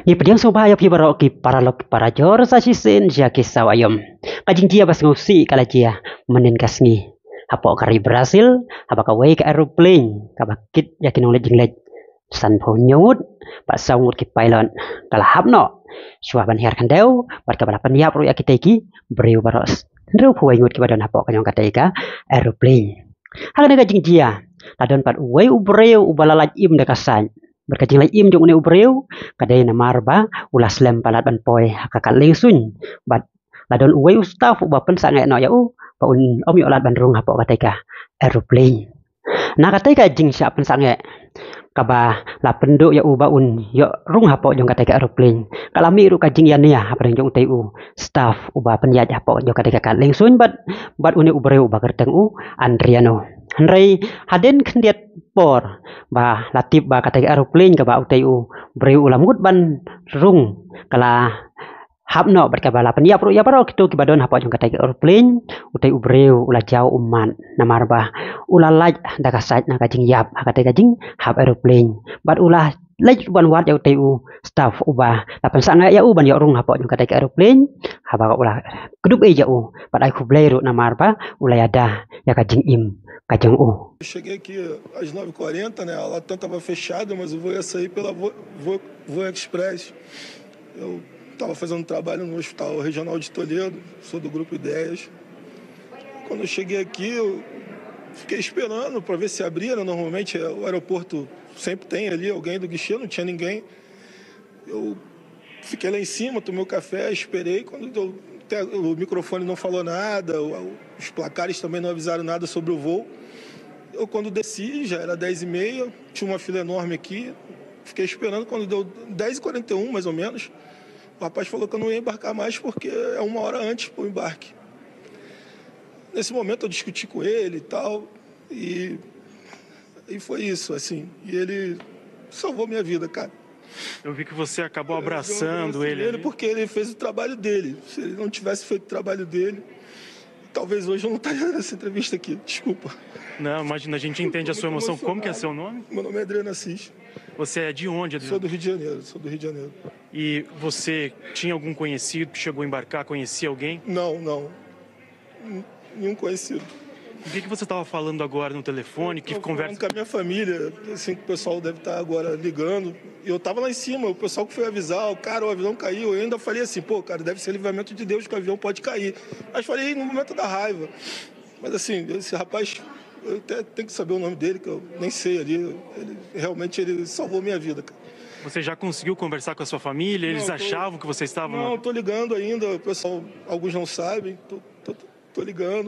Ni pediang sobaya pi barok ki para jor sa sisin ja ki sawayom. Kajing dia bas ngosi kala dia menen kasngi. Hapo kari Brazil, haba ka wei ka aeroplane, ka bakit yakin oleh jinglet. San po nyut, pak saungut ki pilot. Kala hapno, syua ban her kandeu, bat ka balapan yap ru yakiteki, breu baros. Ndeu po ngut ki badan hapo kanyong kateka aeroplane. Hagane kajing dia, ladon pat wei ubreu ubalalaj im de kasan. Berkajing lai im jong ne ubreu, kadai na marba ulas lem palat ban poi kakak lingsun. Bat ladon wei ustaf ubapen sangai no ya pa un om yo lat ban rung hapo kateka aeroplane. Na kateka jing sya pen sangai kaba la penduk ya uba un yo rung hapo jong kateka aeroplane. Kalami ru kajing ya nia apa jong tu staff uba pen ya hapo jong kateka kan lingsun bat uni ubreu ba kerteng Andriano. Henry haden kendiat por ba latip ba kateka aeroplane ka ba uteu breu ulamut ban rung kala hapno bat ka bala pen ya pro ya baro kitu ki badon hapo jong kateka aeroplane uteu breu ula jauh uman namar ba ula laj da kasat na kajing yap kateka jing hap aeroplane bat ulah laj ban wat ya uteu staff uba lapan sanga ya ban ya rung hapo jong kateka aeroplane haba ulah keduk e jau bat ai ku bleru namar ba ula ada ya kajing im kajang Eu cheguei aqui às 9h40, né? A Latam estava fechada, mas o voo ia sair pela Voo Express. Eu estava fazendo trabalho no Hospital Regional de Toledo, sou do Grupo Ideias. Quando eu cheguei aqui, eu fiquei esperando para ver se abria, né? Normalmente o aeroporto sempre tem ali alguém do guichê, não tinha ninguém. Eu fiquei lá em cima, tomei um café, esperei. Quando o microfone não falou nada, os placares também não avisaram nada sobre o voo. Eu, quando desci, já era 10h30, tinha uma fila enorme aqui. Fiquei esperando, quando deu 10h41, mais ou menos, o rapaz falou que eu não ia embarcar mais porque é 1 hora antes para o embarque. Nesse momento eu discuti com ele e tal, e foi isso, assim. E ele salvou minha vida, cara. Eu vi que você acabou abraçando ele. Porque ele fez o trabalho dele. Se ele não tivesse feito o trabalho dele, talvez hoje eu não estaria nessa entrevista aqui. Desculpa. Não, imagina, a gente entende a sua emoção. Como que é seu nome? Meu nome é Adriano Assis. Você é de onde, Adriano? Sou do Rio de Janeiro, E você tinha algum conhecido que chegou a embarcar, conhecia alguém? Não. Nenhum conhecido. O que você estava falando agora no telefone? Que conversa? Com a minha família, assim, que o pessoal deve estar agora ligando. E eu estava lá em cima, o pessoal que foi avisar, o avião caiu. Eu ainda falei assim, pô, cara, deve ser livramento de Deus que o avião pode cair. Mas falei no momento da raiva. Mas assim, esse rapaz, eu até tenho que saber o nome dele, que eu nem sei ali. Realmente ele salvou minha vida, cara. Você já conseguiu conversar com a sua família? Eles achavam que você estava... Não, tô ligando ainda, o pessoal, alguns não sabem, tô ligando.